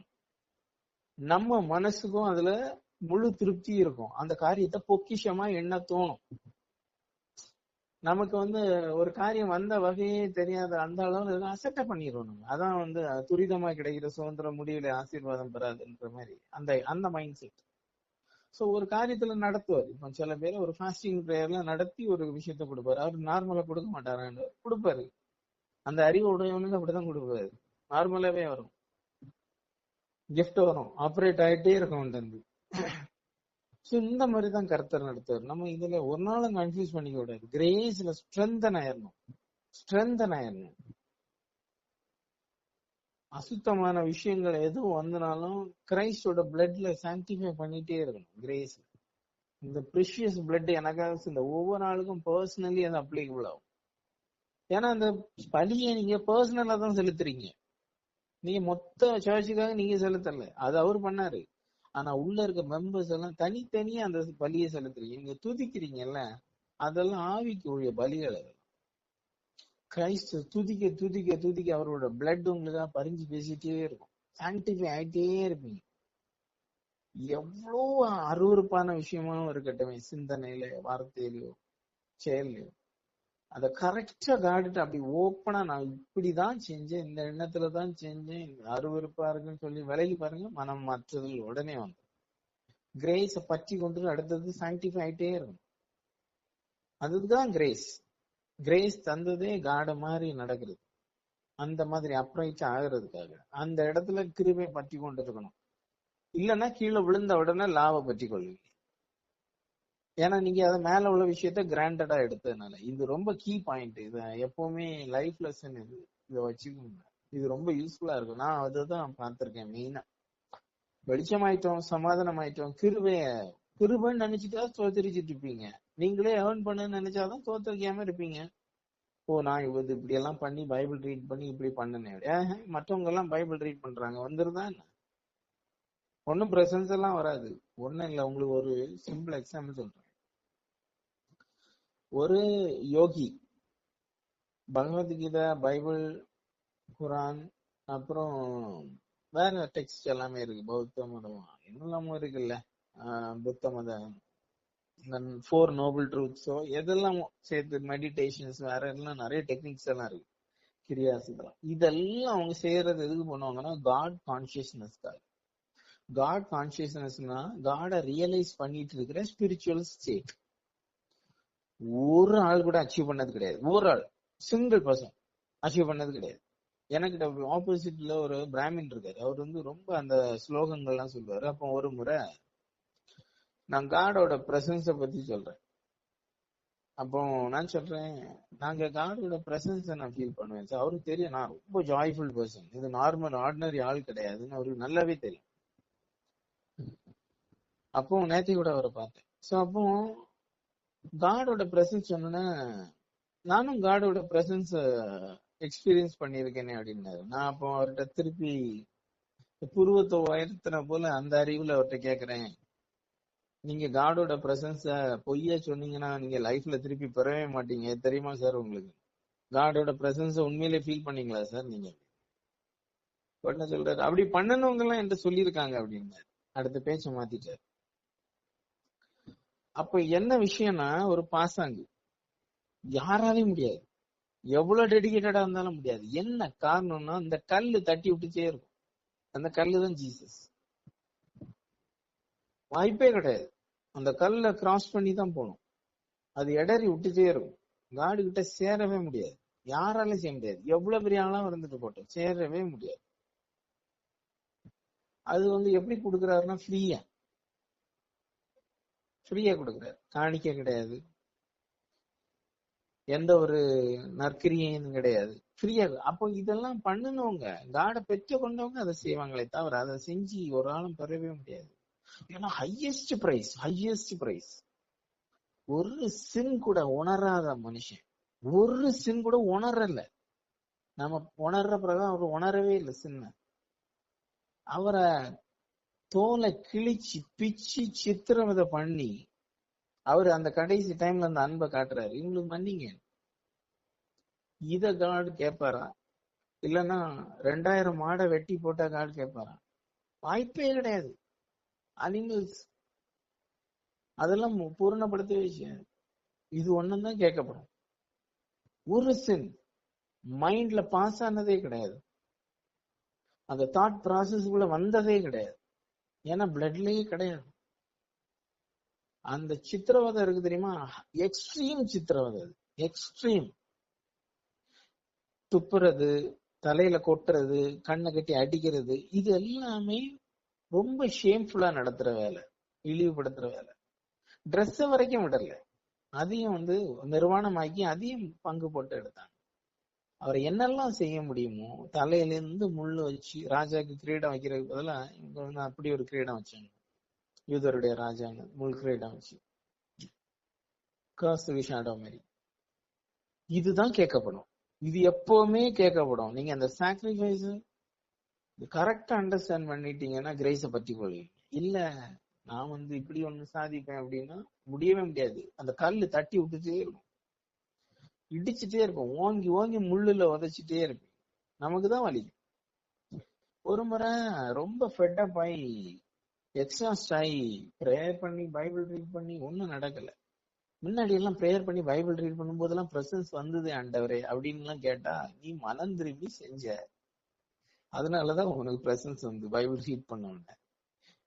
A: நம்ம மனசுக்கும் அதுல முழு திருப்தி இருக்கும். அந்த காரியத்தை பொக்கிஷமா எண்ண தோணும். நமக்கு ஒரு காரியம் வந்த வகையே தெரியாத அந்த அளவுல அசெப்ட் பண்ணிடுவோம் நம்ம. அதான் துரிதமா கிடைக்கிற சுதந்திரம் முடிவுல ஆசீர்வாதம் பெறாதுன்ற மாதிரி அந்த மைண்ட் செட். சோ ஒரு காரியத்துல நடத்துவார். இப்போ சில பேர் ஒரு ஃபாஸ்டிங் பிரேயர்ல நடத்தி ஒரு விஷயத்த கொடுப்பாரு. அவர் நார்மலா கொடுக்க மாட்டாரான்னு கொடுப்பாரு. அந்த அறிவு உடையவனுக்கு அப்படிதான் கொடுப்பாரு. நார்மலாவே வரும், கிஃப்ட் வரும், ஆப்ரேட் ஆயிட்டே இருக்கும். சோ இந்த மாதிரிதான் கர்த்தர் நடத்துவார். நம்ம இதுல ஒரு நாளும் கன்ஃபியூஸ் பண்ணிக்க கூடாது. கிரேஸ்ல ஸ்ட்ரென்தன் ஆயிரணும். அசுத்தமான விஷயங்கள் எதுவும் வந்தனாலும் கிரைஸ்டோட பிளட்ல சாங்டிஃபை பண்ணிட்டே இருக்கணும். கிரேஸ் இந்த ப்ரிஷியஸ் பிளட் எனக்காக இந்த ஒவ்வொரு நாளுக்கும் பர்சனலி அது அப்ளிகபிள் ஆகும். ஏன்னா அந்த பலியை நீங்க பர்சனலா தான் செலுத்துறீங்க. நீங்க மொத்த சர்ச்சுக்காக நீங்க செலுத்தல, அது அவர் பண்ணாரு. ஆனா உள்ள இருக்க மெம்பர்ஸ் எல்லாம் தனித்தனியா அந்த பலியை செலுத்துறீங்க. நீங்க துதிக்கிறீங்கல்ல, அதெல்லாம் ஆவிக்கு உரிய பலிகள். கிரைஸ்ட் துதிக்க துதிக்க துதிக்க அவரோட பிளட் உங்களுக்கு பறிஞ்சு பேசிட்டே இருக்கும். சாங்டிஃபை ஆயிட்டே இருப்பீங்க. எவ்வளோ அருவருப்பான விஷயமாவும் இருக்கட்டும், சிந்தனையில, வார்த்தையிலயோ, செயலையோ, அத கரெக்டா காட்டுட்டு அப்படி ஓப்பனா நான் இப்படிதான் செஞ்சேன், இந்த எண்ணத்துலதான் செஞ்சேன், அருவருப்பா இருக்குன்னு சொல்லி விலகி பாருங்க, மனம் மாற்றுதல் உடனே வந்து கிரேஸ பற்றி கொண்டு அடுத்தது சாங்டிஃபை ஆயிட்டே இருக்கும். அதுதான் கிரேஸ். கிரேஸ் தந்ததே காட மாதிரி நடக்கிறது, அந்த மாதிரி அப்ரைட் ஆகுறதுக்காக. அந்த இடத்துல கிருபை பற்றி கொண்டு இருக்கணும். இல்லைன்னா கீழே விழுந்த உடனே லாவை பற்றி கொள்வீங்க. ஏன்னா நீங்க அதை மேல உள்ள விஷயத்த கிராண்டடா எடுத்ததுனால. இது ரொம்ப கீ பாயிண்ட். இது எப்பவுமே லைஃப் லெசன். இதை வச்சுக்கோங்க, இது ரொம்ப யூஸ்ஃபுல்லா இருக்கும். நான் அதுதான் பார்த்திருக்கேன் மெயினா. வெளிச்சமாயிட்டோம், சமாதானம் ஆயிட்டோம், கிருபைன்னு நினைச்சுட்டா தோத்தரிச்சிட்டு இருப்பீங்க. நீங்களே ஏர்ன் பண்ணுன்னு நினைச்சாதான் தோத்தரிக்காம இருப்பீங்க. நான் இப்படி எல்லாம் பண்ணி பைபிள் ரீட் பண்ணி இப்படி பண்ணனேன். மற்றவங்க எல்லாம் பைபிள் ரீட் பண்றாங்க, வந்துருதா என்ன? ஒன்னும் பிரசன்ஸ் எல்லாம் வராது. ஒன்னும் இல்ல, உங்களுக்கு ஒரு சிம்பிள் எக்ஸாம்பிள் சொல்றேன். ஒரு யோகி பகவத்கீதை, பைபிள், குரான், அப்புறம் வேற டெக்ஸ்ட் எல்லாமே இருக்கு, பௌத்த மதம் என்னெல்லாமும் இருக்குல்ல, புத்த மதம், 4 நோபல் ட்ரூத்ஸோ எதெல்லாம் சேர்த்து, மெடிடேஷன்ஸ், வேற எல்லாம் நிறைய டெக்னிக்ஸ் எல்லாம் இருக்கு, கிரியாஸ், இதெல்லாம் அவங்க செய்யறது எதுக்கு பண்ணுவாங்கன்னா காட் கான்சியஸ்னஸ்க்காக. காட் கான்சியஸ்னஸ்னா காட ரியலைஸ் பண்ணிட்டு இருக்கிற ஸ்பிரிச்சுவல் ஸ்டேட். ஒரு ஆள் கூட அச்சீவ் பண்ணது கிடையாது. ஒரு ஆள், சிங்கிள் பர்சன் அச்சீவ் பண்ணது கிடையாது. எனக்கு ஆப்போசிட்ல ஒரு பிராமின் இருக்காரு. அவர் ரொம்ப அந்த ஸ்லோகங்கள்லாம் சொல்லுவாரு. அப்போ ஒரு முறை நான் காடோட பிரசன்ஸ பத்தி சொல்றேன். அப்போ நான் சொல்றேன், நாங்க காடோட பிரசன்ஸை நான் ஃபீல் பண்ணுவேன் சார். அவருக்கு தெரியும் நான் ரொம்ப ஜாய்ஃபுல் பர்சன், இது நார்மல் ஆர்டினரி ஆள் கிடையாதுன்னு அவருக்கு நல்லாவே தெரியும். அப்போ நேத்தி கூட அவரை பார்த்தேன். ஸோ அப்போ காடோட பிரசன்ஸ் சொன்னா, நானும் காடோட பிரசன்ஸ் எக்ஸ்பீரியன்ஸ் பண்ணிருக்கேனே அப்படின்னாரு. நான் அப்போ அவர்கிட்ட திருப்பி புருவத்தை உயர்த்தின போல அந்த அறிவுல அவர்கிட்ட கேக்குறேன், நீங்க காடோட பிரசன்ஸ பொய்யா சொன்னீங்கன்னா நீங்க லைஃப்ல திருப்பி பெறவே மாட்டீங்க தெரியுமா சார்? உங்களுக்கு காடோட பிரசன்ஸ உண்மையிலே ஃபீல் பண்ணீங்களா சார் நீங்க? உடனே சொல்றாரு, அப்படி பண்ணனவங்க எல்லாம் என்கிட்ட சொல்லியிருக்காங்க அப்படின்னாரு. அடுத்த பேச்ச மாத்திட்டாரு. அப்ப என்ன விஷயம்னா, ஒரு பாசாங்கு யாராலையும் முடியாது, எவ்வளவு டெடிகேட்டடா இருந்தாலும் முடியாது. என்ன காரணம்னா அந்த கல்லு தட்டி விட்டுச்சே இருக்கும். அந்த கல்லுதான் ஜீசஸ். வாய்ப்பே கிடையாது. அந்த கல்லை கிராஸ் பண்ணி தான் போகணும். அது இடறி விட்டுட்டே இருக்கும். காடு கிட்ட சேரவே முடியாது, யாராலும் செய்ய முடியாது. எவ்வளவு பெரிய ஆளாம் இருந்துட்டு போட்டோம், சேரவே முடியாது. அது எப்படி கொடுக்குறாருன்னா ஃப்ரீயா கொடுக்குறாரு. காணிக்க கிடையாது, எந்த ஒரு நற்கிரியும் கிடையாது, ஃப்ரீயா. அப்போ இதெல்லாம் பண்ணனவங்க, காடை பெற்று கொண்டவங்க அதை செய்வாங்களே தவிர அதை செஞ்சு ஒரு ஆளும் பெறவே முடியாது. ஏன்னா ஹையஸ்ட் பிரைஸ். ஒரு சின் கூட உணராத மனுஷன், ஒரு சின் கூட உணரல. நம்ம உணர்ற பிறகு அவர் உணரவே இல்லை சின்ன. அவரை தோலை கிழிச்சு பிச்சு சித்திரவதை பண்ணி அவர் அந்த கடைசி டைம்ல அந்த அன்பை காட்டுறாரு, இவங்களுக்கு மன்னிங்க. இத காடு கேட்பாரா? இல்லைன்னா 2000 மாடை வெட்டி போட்டா காடு கேட்பாரா? வாய்ப்பே கிடையாது. அனிமல்ஸ் அதெல்லாம் பூரணப்படுத்த விஷயம். இது ஒண்ணுதான் கேட்கப்படும். ஒரு சின் மைண்ட்ல பாஸ் ஆனதே கிடையாது, அந்த தாட் ப்ராசஸ்க்குள்ள வந்ததே கிடையாது. ஏன்னா பிளட்லயே கிடையாது. அந்த சித்திரவதை இருக்கு தெரியுமா, எக்ஸ்ட்ரீம் சித்திரவதை. எக்ஸ்ட்ரீம் துப்புறது, தலையில கொட்டுறது, கண்ணை கட்டி அடிக்கிறது, இது எல்லாமே ரொம்ப ஷேம்ஃபுல்லா நடத்துற வேலை, இழிவுபடுத்துற வேலை. ட்ரெஸ் வரைக்கும் விடல, அதையும் நிர்வாணமாக்கி அதையும் பங்கு போட்டு எடுத்தாங்க. அவர் என்னெல்லாம் செய்ய முடியுமோ தலையில இருந்து முள்ளு வச்சு, ராஜாக்கு கிரீடம் வைக்கிறதுக்கு பதிலா இவங்க அப்படி ஒரு கிரீடம் வச்சாங்க. யூதருடைய ராஜாங்க முள் கிரீடம் வச்சு காசு விஷாடம் மாதிரி. இதுதான் கேட்கப்படும், இது எப்பவுமே கேட்கப்படும். நீங்க அந்த சாக்ரிஃபைஸ் கரெக்டா அண்டர்ஸ்டாண்ட் பண்ணிட்டீங்கன்னா கிரேஸ பத்தி கொள்வீங்க. இல்ல நான் இப்படி ஒண்ணு சாதிப்பேன் அப்படின்னா முடியவே முடியாது. அந்த கல்லு தட்டி விட்டுட்டே இருக்கும், இடிச்சுட்டே இருக்கும், ஓங்கி ஓங்கி முள்ளுல உதைச்சிட்டே இருப்பேன், நமக்குதான் வலி. ஒரு முறை ரொம்ப ஃபெட்டப் ஆகி எக்ஸாஸ்ட் ஆகி ப்ரேயர் பண்ணி பைபிள் ரீட் பண்ணி ஒன்னும் நடக்கல. முன்னாடி எல்லாம் ப்ரேயர் பண்ணி பைபிள் ரீட் பண்ணும் போதெல்லாம் பிரசன்ஸ் வந்தது ஆண்டவரே அப்படின்னு எல்லாம் கேட்டா, நீ மனம் திரும்பி செஞ்ச, அதனாலதான் உனக்கு பிரசன்ஸ் பைபிள் ரீட் பண்ண உடனே.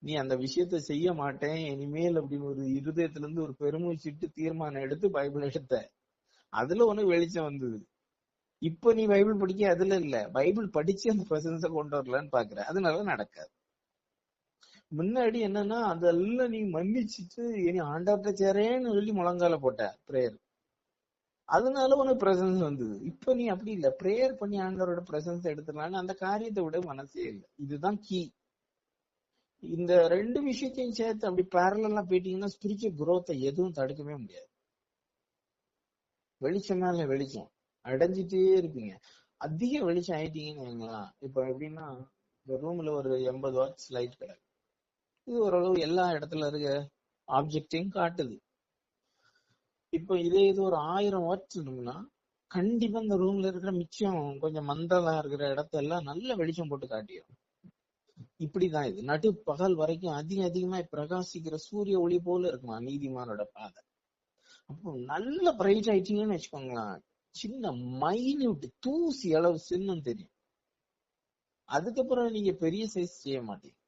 A: நீ அந்த விஷயத்த செய்ய மாட்டேன் இனிமேல் அப்படின்னு ஒரு இருதயத்துல இருந்து ஒரு பெருமூச்சிட்டு தீர்மானம் எடுத்து பைபிள் எடுத்த, அதுல உனக்கு வெளிச்சம் வந்தது. இப்ப நீ பைபிள் படிக்க அதுல இல்ல, பைபிள் படிச்சு அந்த பிரசன்ஸ கொண்டு வரலான்னு பாக்குற, அதனால நடக்காது. முன்னாடி என்னன்னா அதெல்லாம் நீ மன்னிச்சுட்டு இனி ஆண்டவர்கிட்ட சேரேன்னு சொல்லி முழங்கால போட்ட பிரேயர், அதனால உனக்கு பிரசன்ஸ் வந்தது. இப்ப நீ அப்படி இல்ல, பிரேயர் பண்ணி ஆண்டவரோட பிரசன்ஸ் எடுத்துடலான்னு அந்த காரியத்தை விட மனசே இல்லை. இதுதான் கீ. இந்த ரெண்டு விஷயத்தையும் சேர்த்து அப்படி பேரலா போயிட்டீங்கன்னா ஸ்பிரிச்சுவல் குரோத்தை எதுவும் தடுக்கவே முடியாது. வெளிச்சம் மேல வெளிச்சம் அடைஞ்சிட்டே இருப்பீங்க. அதிக வெளிச்சம் ஆயிட்டீங்கன்னு வைங்களா. இப்ப எப்படின்னா இந்த ரூம்ல ஒரு 80 வாட்ஸ் லைட் கிடக்கு, இது ஓரளவு எல்லா இடத்துல இருக்க ஆப்ஜெக்டையும் காட்டுது. இப்ப இதே இது ஒரு 1000 வாட்ஸ் இருந்தோம்னா கண்டிப்பா இந்த ரூம்ல இருக்கிற மிச்சம் கொஞ்சம் மந்தலா இருக்கிற இடத்தெல்லாம் நல்ல வெளிச்சம் போட்டு காட்டிடும். இப்படிதான் இது நடு பகல் வரைக்கும் அதிகமா பிரகாசிக்கிற சூரிய ஒளி போல இருக்குமா நீதிமானோட பாதை. அப்போ நல்ல பிரைட் ஆயிட்டீங்கன்னு வச்சுக்கோங்களேன், சின்ன மைன்யூட் தூசி அளவு சின்னம் தெரியும். அதுக்கப்புறம் நீங்க பெரிய சைஸ் செய்ய மாட்டீங்க.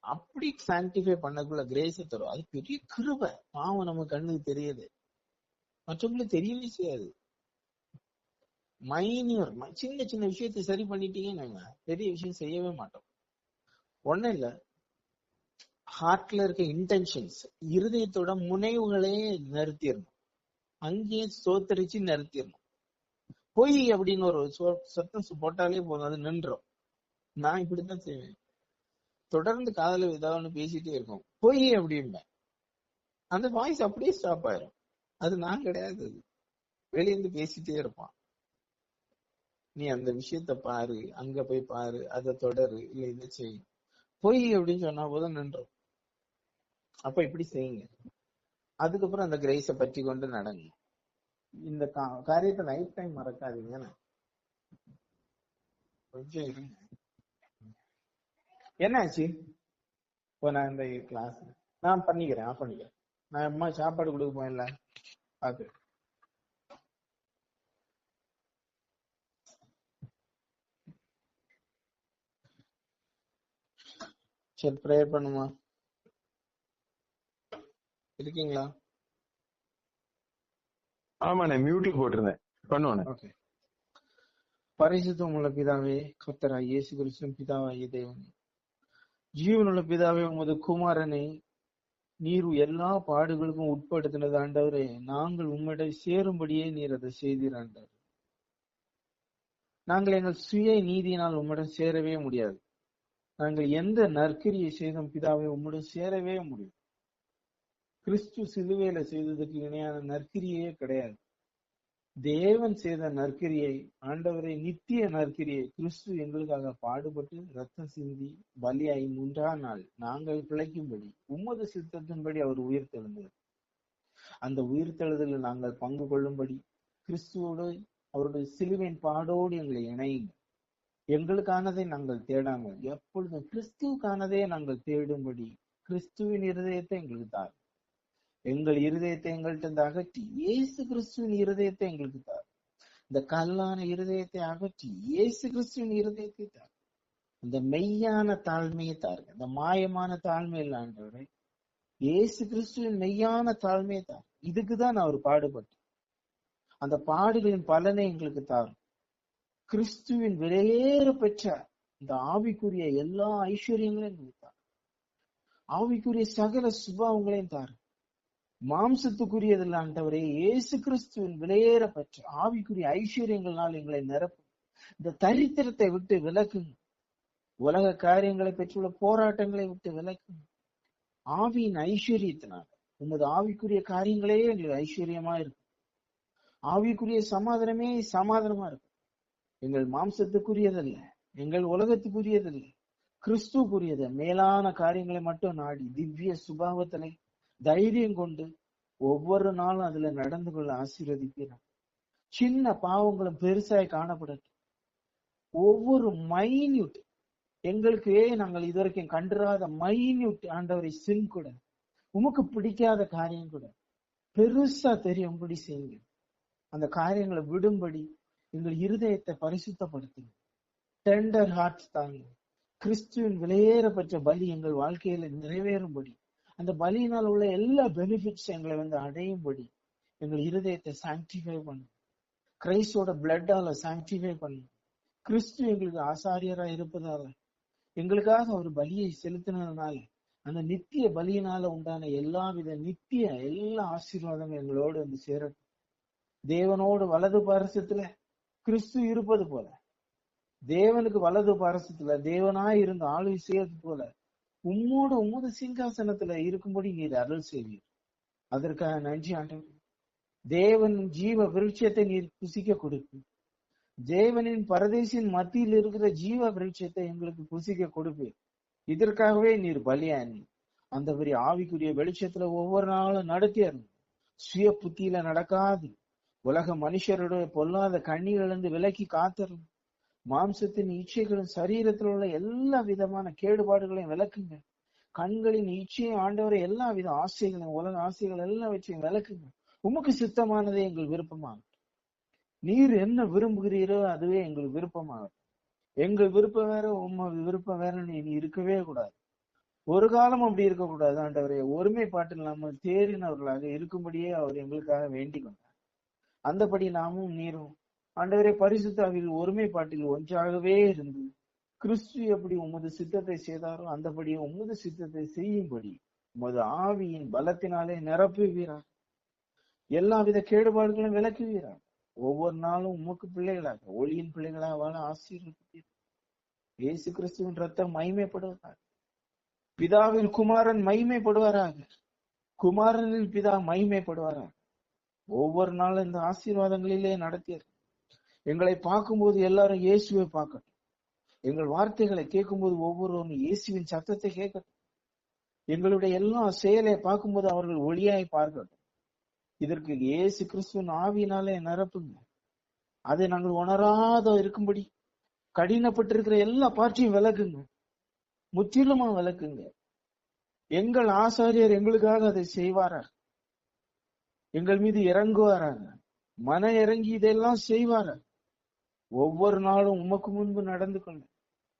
A: அப்படி சாங்டிஃபை பண்ணக்குள்ள கிரேஸ தரும். அது பெரிய கிருபை. பாவம் நம்ம கண்ணுக்கு தெரியுது, மற்றவங்களுக்கு தெரியவே செய்யாது. மைன்யூர் சின்ன சின்ன விஷயத்தை சரி பண்ணிட்டீங்கன்னு பெரிய விஷயம் செய்யவே மாட்டோம். ஒண்ணும் இல்ல, ஹார்ட்ல இருக்க இன்டென்ஷன்ஸ், இருதயத்தோட முனைவுகளே நிறுத்திடணும், அங்கேயே சோத்தரிச்சு நிறுத்திடணும். பொய் அப்படின்னு ஒரு சத்தம் போட்டாலே போதும், அது நின்றோம். நான் இப்படித்தான் செய்வேன், தொடர்ந்து காதல ஏதாவது பேசிட்டே இருக்கும், பொய் அப்படின்பேன், அந்த வாய்ஸ் அப்படியே ஸ்டாப் ஆயிரும். அது நான் கிடையாது, வெளியிருந்து பேசிட்டே இருப்பான். நீ அந்த விஷயத்த பாரு, அங்க போய் பாரு, அதை தொடரு, இல்ல இதை செய்யும். பொய் அப்படின்னு சொன்னா போதும் நின்றோம். அப்ப இப்படி செய்யுங்க. அதுக்கப்புறம் அந்த கிரேஸ பற்றி கொண்டு நடங்க. இந்த காரியத்தை லைஃப் டைம் மறக்காதீங்க. கொஞ்சம் இருங்க. என்னாச்சு? இப்போ நான் இந்த கிளாஸ் நான் பண்ணிக்கிறேன், ஆஃப் பண்ணிக்கிறேன். நான் அம்மா சாப்பாடு கொடுக்க போயிடல பாத்து. சரி, ப்ரேயர் பண்ணுமா? இருக்கீங்களா?
B: ஆமா, நான் மியூட்ல போட்டிருந்தேன், பண்ணுவானே.
A: ஓகே. பரிசுத்தம் உள்ள பிதாவே, கர்த்தராகிய இயேசு கிறிஸ்துவின் பிதாவாகிய தேவனே, ஜீவனுள்ள பிதாவே, உமது குமாரனை நீர் எல்லா பாடுகளுக்கும் உட்படுத்தினது ஆண்டவரே. நாங்கள் உம்மிடம் சேரும்படியே நீர் அதை செய்தீர் ஆண்டவர். நாங்கள் எங்கள் சுய நீதியினால் உம்மிடம் சேரவே முடியாது. நாங்கள் எந்த நற்கிரியை செய்தோம் பிதாவை உம்மிடம் சேரவே முடியும். கிறிஸ்து சிலுவையில செய்ததுக்கு இணையான நற்கிரியே கிடையாது. தேவன் செய்த நற்கிரியை, ஆண்டவரை நித்திய நற்கிரியை, கிறிஸ்து எங்களுக்காக பாடுபட்டு ரத்தம் சிந்தி பலியாய் 3ஆம் நாள் நாங்கள் பிழைக்கும்படி உமது சித்தத்தின்படி அவர் உயிர்த்தெழுந்தார். அந்த உயிர்த்தெழுதலில் நாங்கள் பங்கு கொள்ளும்படி கிறிஸ்துவோடு அவருடைய சிலுவையின் பாடோடு எங்களை இணையுங்க. எங்களுக்கானதை நாங்கள் தேடாமல் எப்பொழுதும் கிறிஸ்துவுக்கானதே நாங்கள் தேடும்படி கிறிஸ்துவின் இருதயத்தை எங்களுக்கு தார். எங்கள் இருதயத்தை எங்கள்கிட்ட அகற்றி இயேசு கிறிஸ்துவின் இருதயத்தை எங்களுக்கு தார். இந்த கல்லான இருதயத்தை அகற்றி இயேசு கிறிஸ்துவின் இருதயத்தை தார். இந்த மெய்யான தாழ்மையை தாருங்க. இந்த மாயமான தாழ்மை இல்லை ஆண்டவரே, இயேசு கிறிஸ்துவின் மெய்யான தாழ்மையை தார். இதுக்குதான் அவர் பாடுபட்டு அந்த பாடுகளின் பலனை எங்களுக்கு தாரும். கிறிஸ்துவின் விலையேற பெற்ற இந்த ஆவிக்குரிய எல்லா ஐஸ்வர்யங்களையும் எங்களுக்கு தார். ஆவிக்குரிய சகல சுபாவங்களையும் தாரு. மாம்சத்துக்குரியதில்ல ஆண்டவரே, இயேசு கிறிஸ்துவின் விலையேற பெற்ற ஆவிக்குரிய ஐஸ்வர்யங்களால் எங்களை நிரப்பும். இந்த தரித்திரத்தை விட்டு விலக்குங்க. உலக காரியங்களை பெற்றுள்ள போராட்டங்களை விட்டு விலக்குங்க. ஆவியின் ஐஸ்வர்யத்தினால உமது ஆவிக்குரிய காரியங்களே எங்களுக்கு ஐஸ்வர்யமா இருக்கும். ஆவிக்குரிய சமாதானமே சமாதானமா இருக்கும். எங்கள் மாம்சத்துக்குரியதல்ல, எங்கள் உலகத்துக்குரியதல்ல, கிறிஸ்துக்குரியத மேலான காரியங்களை மட்டும் நாடி திவ்ய சுபாவத்திலே தைரியம் கொண்டு ஒவ்வொரு நாளும் அதுல நடந்து கொள்ள ஆசீர்வதிக்கிறார். சின்ன பாவங்களும் பெருசாய் காணப்படட்டும். ஒவ்வொரு மைன்யூட் எங்களுக்கு நாங்கள் இதுவரைக்கும் கண்டிராத மைன்யூட் ஆண்டவரை சின் கூட, உமக்கு பிடிக்காத காரியம் கூட பெருசா தெரியும்படி செய்யுங்க. அந்த காரியங்களை விடும்படி எங்கள் இருதயத்தை பரிசுத்தப்படுத்துங்க. டெண்டர் ஹார்ட்ஸ் தாங்க. கிறிஸ்துவின் விலையேறப்பட்ட பலி எங்கள் வாழ்க்கையில நிறைவேறும்படி, அந்த பலியினால் உள்ள எல்லா பெனிஃபிட்ஸ் எங்களை அடையும்படி எங்கள் இருதயத்தை சாங்டிஃபை பண்ணும். கிறிஸ்துவோட பிளட்டால சாங்டிஃபை பண்ணும். கிறிஸ்து எங்களுக்கு ஆசாரியரா இருப்பதால, எங்களுக்காக ஒரு பலியை செலுத்தினதுனால, அந்த நித்திய பலியினால உண்டான எல்லா ஆசீர்வாதங்களும் எங்களோடு சேரட்டும். தேவனோடு வலது பாரசத்துல கிறிஸ்து இருப்பது போல, தேவனுக்கு வலது பாரசத்துல தேவனாய் இருந்து ஆளுகை செய்யறது போல உம்மது சிங்காசனத்துல இருக்கும்படி நீர் அருள் செய்வீர். அதற்காக நன்றி ஆண்டவர். தேவன் ஜீவ விருட்சத்தை நீர் புசிக்க கொடுப்பீர். தேவனின் பரதேசின் மத்தியில் இருக்கிற ஜீவ விருட்சத்தை எங்களுக்கு புசிக்க கொடுப்பீர். இதற்காகவே நீர் பலியானி அந்த பெரிய ஆவிக்குரிய வெளிச்சத்துல ஒவ்வொரு நாளும் நடத்தியாரு. சுய புத்தியில நடக்காது, உலக மனுஷருடைய பொல்லாத கண்ணிலிருந்து விலக்கி காத்தரும். மாம்சத்தின் இச்சைகளும் சரீரத்தில் உள்ள எல்லா விதமான கேடுபாடுகளையும் விளக்குங்க. கண்களின் இச்சையும் ஆண்டவரை எல்லா வித ஆசைகளையும் உலக ஆசைகள் எல்லாம் வச்சு விளக்குங்க. உமக்கு சித்தமானதே எங்கள் விருப்பமாகும். நீர் என்ன விரும்புகிறீரோ அதுவே எங்கள் விருப்பமாகும். எங்கள் விருப்பம் வேற, உமது விருப்பம் வேற நீ இருக்கவே கூடாது. ஒரு காலம் அப்படி இருக்கக்கூடாது ஆண்டவரை. ஒருமைப்பாட்டில் நம்ம தேறினவர்களாக இருக்கும்படியே அவர் எங்களுக்காக வேண்டிக் கொண்டார். அந்தபடி நாமும் நீரும் ஆண்டவரே பரிசுத்த ஆவியில் ஒருமைப்பாட்டில் ஒன்றாகவே இருந்து கிறிஸ்து எப்படி உமது சித்தத்தை செய்தாரோ அந்தபடி உமது சித்தத்தை செய்யும்படி உமது ஆவியின் பலத்தினாலே நிரப்புவீரார். எல்லாவித கேடுபாடுகளும் விலக்குவீரார். ஒவ்வொரு நாளும் உமக்கு பிள்ளைகளாக, ஒளியின் பிள்ளைகளாக வாழ ஆசீர்வதிப்பீர். இயேசு கிறிஸ்துவின் ரத்தம் மகிமைப்படுவதாக. பிதாவில் குமாரன் மகிமைப்படுவாராக, குமாரனில் பிதா மகிமைப்படுவாராக. ஒவ்வொரு நாளும் இந்த ஆசீர்வாதங்களிலே நடத்தியது. எங்களை பார்க்கும்போது எல்லாரும் இயேசுவை பார்க்கட்டும். எங்கள் வார்த்தைகளை கேட்கும்போது ஒவ்வொருவரும் இயேசுவின் சத்தத்தை கேட்கட்டும். எங்களுடைய எல்லா செயலை பார்க்கும்போது அவர்கள் ஒளியாய் பார்க்கட்டும். இதற்கு இயேசு கிறிஸ்துவின் ஆவியினாலே நிரப்புங்க. அதை நாங்கள் உணராத இருக்கும்படி கடினப்பட்டிருக்கிற எல்லா பாற்றையும் விளக்குங்க, முற்றிலுமா விளக்குங்க. எங்கள் ஆசாரியர் எங்களுக்காக அதை செய்வாரா, எங்கள் மீது இறங்குவாராங்க, மன இறங்கி இதெல்லாம் செய்வாரா. ஒவ்வொரு நாளும் உமக்கு முன்பு நடந்து கொள்ள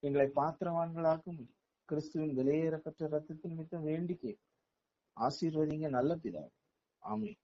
A: எங்களை பாத்திரவான்களாக்கும் கிறிஸ்துவின் விலையேறப்பட்ட ரத்தத்தின் மித்தம் வேண்டிக்கே ஆசீர்வதிங்க நல்ல பிதா. ஆமென்.